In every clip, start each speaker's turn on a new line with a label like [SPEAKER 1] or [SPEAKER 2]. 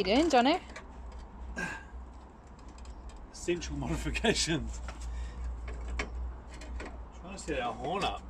[SPEAKER 1] you doing, Jono?
[SPEAKER 2] Essential modifications. Trying to set our horn up.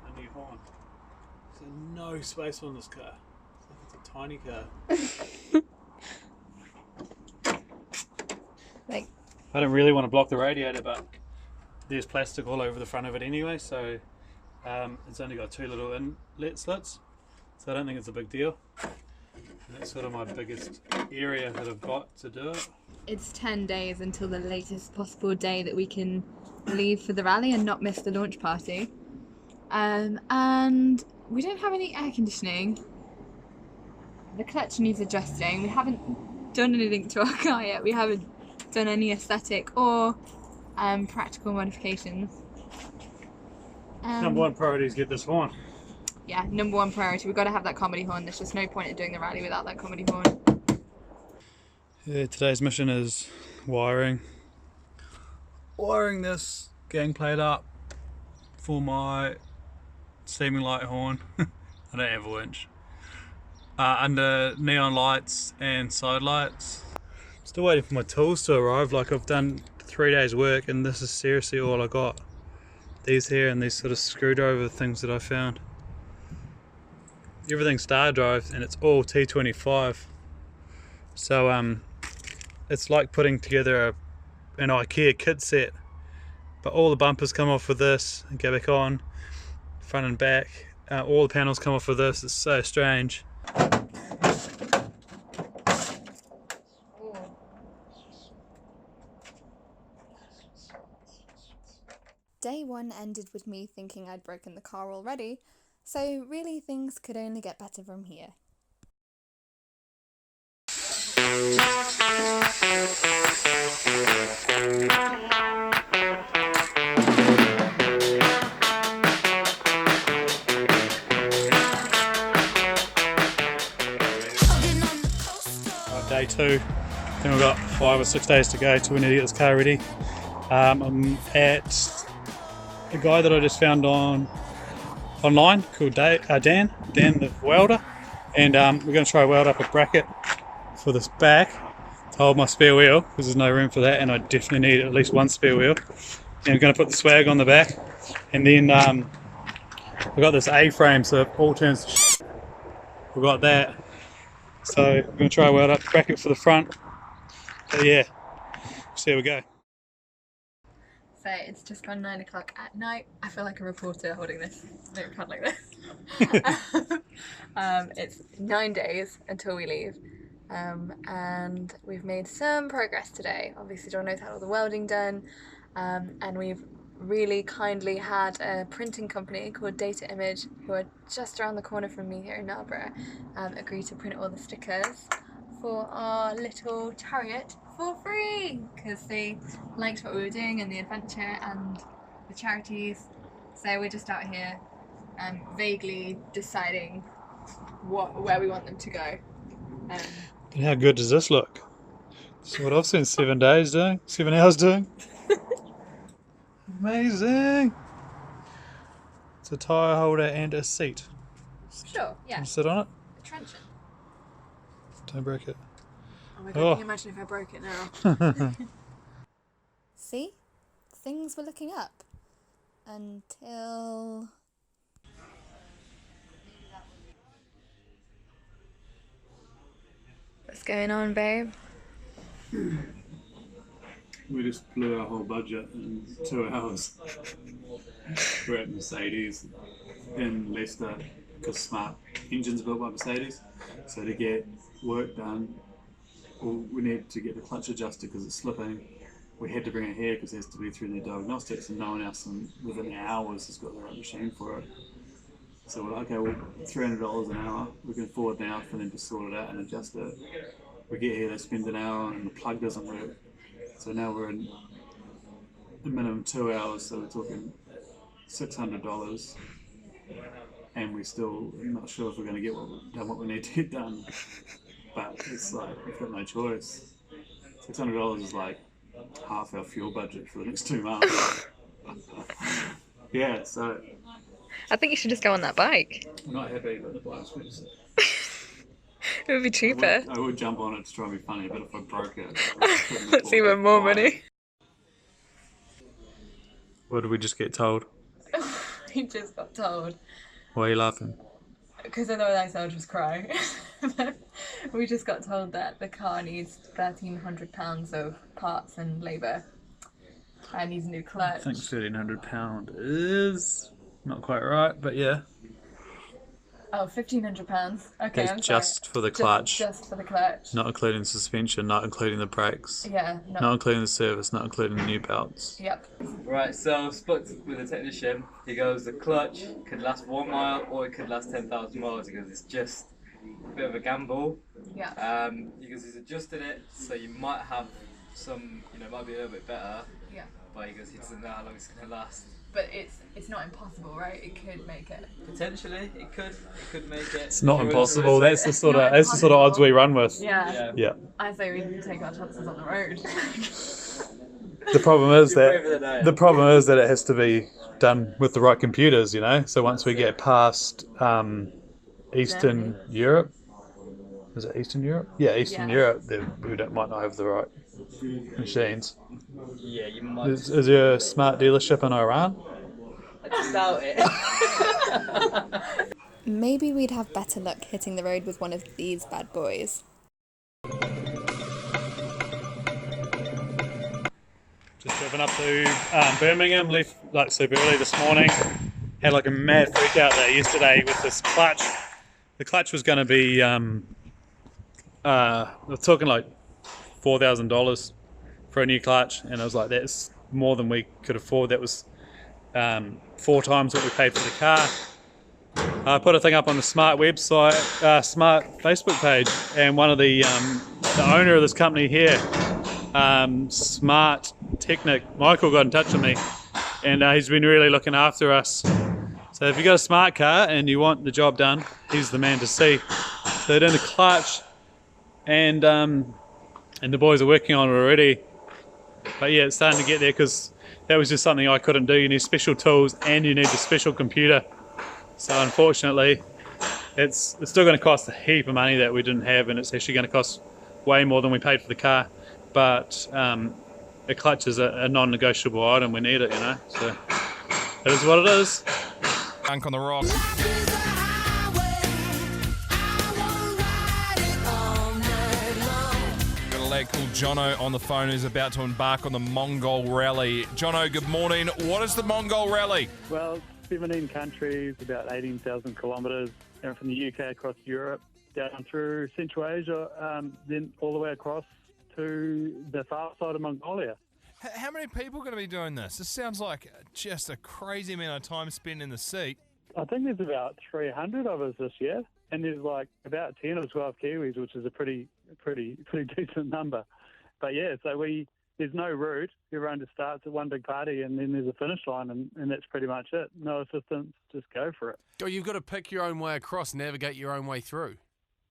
[SPEAKER 2] A new horn. There's no space on this car. It's like it's a tiny car. I don't really want to block the radiator, but there's plastic all over the front of it anyway, so it's only got 2 little inlet slits, so I don't think it's a big deal. And that's sort of my biggest area that I've got to do it.
[SPEAKER 1] It's 10 days until the latest possible day that we can leave for the rally and not miss the launch party. And we don't have any air conditioning. The clutch needs adjusting. We haven't done anything to our car yet. We haven't done any aesthetic or practical modifications.
[SPEAKER 2] Number one priority is get this horn.
[SPEAKER 1] Yeah, number one priority. We've got to have that comedy horn. There's just no point in doing the rally without that comedy horn.
[SPEAKER 2] Yeah, today's mission is wiring this gang plate up for my steaming light horn. I don't have a winch. Under neon lights and side lights. Still waiting for my tools to arrive. Like, I've done 3 days work and this is seriously all I got. These here and these sort of screwdriver things that I found. Everything's star drive and it's all T25. So it's like putting together an IKEA kit set, but all the bumpers come off with this and go back on, front and back. All the panels come off with this. It's so strange.
[SPEAKER 1] Day one ended with me thinking I'd broken the car already, so really things could only get better from here.
[SPEAKER 2] Day 2, I think we've got 5 or 6 days to go till we need to get this car ready. I'm at a guy that I just found online called Dan the welder, and we're going to try to weld up a bracket for this back to hold my spare wheel, because there's no room for that and I definitely need at least one spare wheel. And we're going to put the swag on the back, and then I've got this A-frame so it all turns to shit. We've got that, so we're going to try to weld up the bracket for the front. But yeah, so here we go.
[SPEAKER 1] So it's just gone 9 o'clock at night. I feel like a reporter holding this notepad like this. It's 9 days until we leave, and we've made some progress today. Obviously Jono's had all the welding done, and we've really kindly had a printing company called Data Image, who are just around the corner from me here in Narborough, agree to print all the stickers for our little chariot for free, because they liked what we were doing and the adventure and the charities. So we're just out here vaguely deciding where we want them to go.
[SPEAKER 2] And how good does this look? This is what I've spent 7 days doing, 7 hours doing. Amazing! It's a tyre holder and a seat.
[SPEAKER 1] Sure, yeah.
[SPEAKER 2] Can you sit on it?
[SPEAKER 1] A truncheon.
[SPEAKER 2] Don't break it.
[SPEAKER 1] Oh my god, can you imagine if I broke it now? See? Things were looking up. Until... What's going on, babe?
[SPEAKER 2] We just blew our whole budget in 2 hours. We're at Mercedes in Leicester, because Smart Engine's built by Mercedes. So to get work done, we need to get the clutch adjusted because it's slipping. We had to bring it here because it has to be through the diagnostics, and no one else within hours has got the right machine for it. So we're like, okay, well, $300 an hour, we can afford now for them to sort it out and adjust it. We get here, they spend an hour and the plug doesn't work. So now we're in a minimum 2 hours, so we're talking $600, and we still not sure if we're going to get done what we need to get done. But it's like, we've got no choice. $600 is like half our fuel budget for the next 2 months. Yeah, so
[SPEAKER 1] I think you should just go on that bike.
[SPEAKER 2] I'm not happy, but the bike's expensive.
[SPEAKER 1] It would be cheaper.
[SPEAKER 2] I would jump on it to try and be funny, but if I broke it,
[SPEAKER 1] That's even more money.
[SPEAKER 2] What did we just get told?
[SPEAKER 1] We just got told.
[SPEAKER 2] Why are you laughing?
[SPEAKER 1] Because otherwise I would just cry. We just got told that the car needs £1,300 of parts and labour. And needs a new clutch.
[SPEAKER 2] I think £1,300 is not quite right, but yeah.
[SPEAKER 1] Oh, £1,500. Okay,
[SPEAKER 2] It's
[SPEAKER 1] I'm
[SPEAKER 2] just
[SPEAKER 1] sorry.
[SPEAKER 2] for the clutch.
[SPEAKER 1] Just for the clutch.
[SPEAKER 2] Not including suspension, not including the brakes.
[SPEAKER 1] Yeah.
[SPEAKER 2] Not including the service, not including the new belts.
[SPEAKER 1] Yep.
[SPEAKER 3] Right, so spoke with the technician. He goes, the clutch could last 1 mile or it could last 10,000 miles. He goes, it's just a bit of a gamble.
[SPEAKER 1] Yeah.
[SPEAKER 3] He goes, he's adjusted it, so you might have some, might be a little bit better.
[SPEAKER 1] Yeah.
[SPEAKER 3] But he goes, he doesn't know how long it's going to last.
[SPEAKER 1] But it's not impossible, right? It could make it.
[SPEAKER 3] Potentially, it could make it.
[SPEAKER 2] It's not impossible. That's the sort of odds we run with.
[SPEAKER 1] Yeah.
[SPEAKER 2] Yeah.
[SPEAKER 1] I say we take our chances on the road.
[SPEAKER 2] The problem is that it has to be done with the right computers, So once we get past Eastern Europe, is it Eastern Europe? Yeah, Eastern Europe, then we might not have the right machines.
[SPEAKER 3] Yeah, you might.
[SPEAKER 2] Is there a smart dealership in Iran?
[SPEAKER 3] I just doubt it.
[SPEAKER 4] Maybe we'd have better luck hitting the road with one of these bad boys.
[SPEAKER 2] Just driven up to Birmingham, left like super early this morning. Had like a mad freak out there yesterday with this clutch. The clutch was going to be, we're talking like $4,000 for a new clutch, and I was like, that's more than we could afford. That was 4 times what we paid for the car. I put a thing up on the Smart website, Smart Facebook page, and one of the owner of this company here, Smart Technic, Michael, got in touch with me, and he's been really looking after us. So if you've got a smart car and you want the job done, he's the man to see. So they're doing the clutch, and the boys are working on it already. But yeah, it's starting to get there, because that was just something I couldn't do. You need special tools and you need a special computer. So unfortunately, it's still going to cost a heap of money that we didn't have, and it's actually going to cost way more than we paid for the car. But a clutch is a non-negotiable item. We need it, So it is what it is.
[SPEAKER 5] Dunk on the rock. Got a lad called Jono on the phone who's about to embark on the Mongol Rally. Jono, good morning. What is the Mongol Rally?
[SPEAKER 6] Well, 17 countries, about 18,000 kilometres, and from the UK across Europe, down through Central Asia, then all the way across to the far side of Mongolia.
[SPEAKER 5] How many people are going to be doing this? This sounds like just a crazy amount of time spent in the seat.
[SPEAKER 6] I think there's about 300 of us this year, and there's like about 10 or 12 Kiwis, which is a pretty decent number. But yeah, so there's no route. Everyone just starts at one big party, and then there's a finish line, and that's pretty much it. No assistance, just go for it.
[SPEAKER 7] Oh, you've got to pick your own way across, navigate your own way through.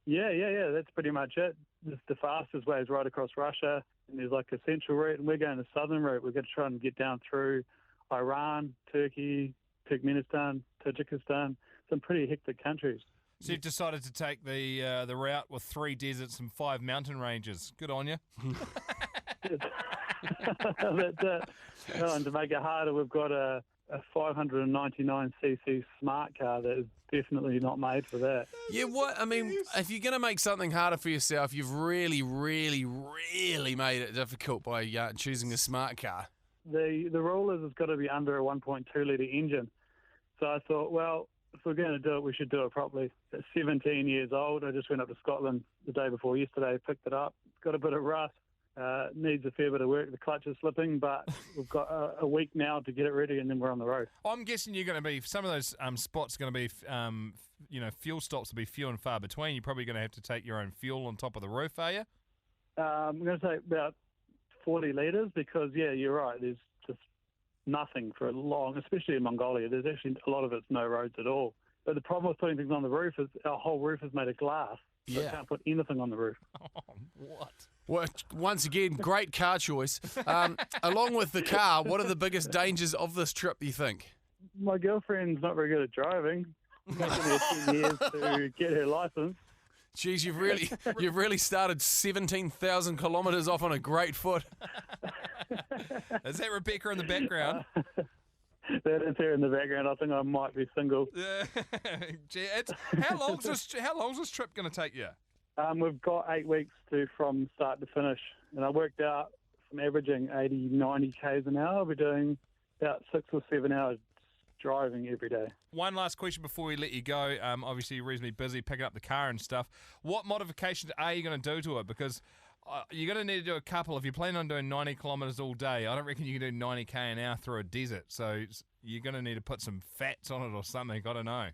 [SPEAKER 6] Yeah, that's pretty much it. The fastest way is right across Russia, and there's like a central route, and we're going the southern route. We're going to try and get down through Iran, Turkey, Turkmenistan, Tajikistan, some pretty hectic countries.
[SPEAKER 5] So you've decided to take the route with 3 deserts and 5 mountain ranges. Good on you.
[SPEAKER 6] That's it. Oh, and to make it harder, we've got a 599cc smart car that is definitely not made for that.
[SPEAKER 7] Yeah, if you're going to make something harder for yourself, you've really, really, really made it difficult by choosing a smart car.
[SPEAKER 6] The rule is it's got to be under a 1.2 litre engine. So I thought, well, if we're going to do it, we should do it properly. At 17 years old, I just went up to Scotland the day before yesterday, picked it up. It's got a bit of rust. Needs a fair bit of work. The clutch is slipping, but we've got a week now to get it ready, and then we're on the road.
[SPEAKER 5] I'm guessing you're going to be, some of those spots are going to be, fuel stops will be few and far between. You're probably going to have to take your own fuel on top of the roof, are you?
[SPEAKER 6] I'm going to say about 40 litres because, yeah, you're right. There's just nothing for a long, especially in Mongolia. There's actually a lot of it's no roads at all. But the problem with putting things on the roof is our whole roof is made of glass. So I can't put anything on the roof.
[SPEAKER 5] Oh, what?
[SPEAKER 7] Well, once again, great car choice. Along with the car, what are the biggest dangers of this trip, you think?
[SPEAKER 6] My girlfriend's not very good at driving. It's taken her 10 years to get her licence.
[SPEAKER 7] Geez, you've really started 17,000 kilometres off on a great foot.
[SPEAKER 5] Is that Rebecca in the background?
[SPEAKER 6] That is here in the background. I think I might be single.
[SPEAKER 5] Yeah. Gee, how long's this trip going to take you?
[SPEAKER 6] We've got 8 weeks from start to finish, and I worked out from averaging 80, 90 k's an hour. We're doing about 6 or 7 hours driving every day.
[SPEAKER 5] One last question before we let you go. Obviously, you're reasonably busy picking up the car and stuff. What modifications are you going to do to it? Because you're going to need to do a couple. If you're planning on doing 90 kilometres all day, I don't reckon you can do 90k an hour through a desert. So you're going to need to put some fats on it or something. I don't know.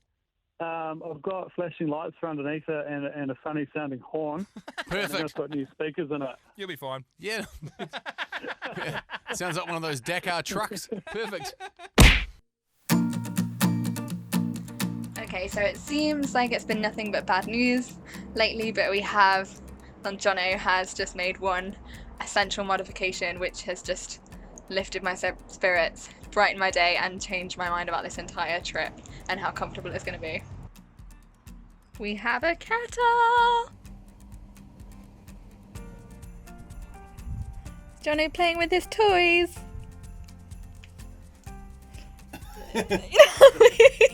[SPEAKER 6] I've got flashing lights for underneath it and a funny sounding horn.
[SPEAKER 7] Perfect.
[SPEAKER 6] I've got new speakers in it.
[SPEAKER 5] You'll be fine.
[SPEAKER 7] Yeah. Yeah. Sounds like one of those Dakar trucks. Perfect.
[SPEAKER 4] Okay, so it seems like it's been nothing but bad news lately, but Jono has just made one essential modification which has just lifted my spirits, brightened my day, and changed my mind about this entire trip and how comfortable it's going to be. We have a kettle! Jono playing with his toys.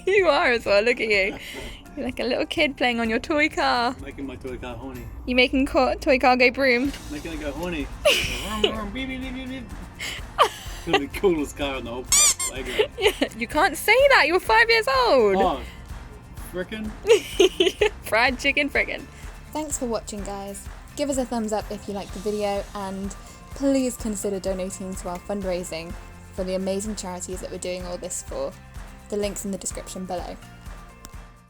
[SPEAKER 4] You are as well, look at you. You're like a little kid playing on your toy car.
[SPEAKER 2] Making my toy car horny.
[SPEAKER 4] You making toy car go broom?
[SPEAKER 2] Making it go horny. The coolest car in the whole playground.
[SPEAKER 4] Yeah, you can't say that, you're 5 years old.
[SPEAKER 2] Oh, frickin'.
[SPEAKER 4] Fried chicken frickin'. Thanks for watching, guys. Give us a thumbs up if you liked the video, and please consider donating to our fundraising for the amazing charities that we're doing all this for. The link's in the description below.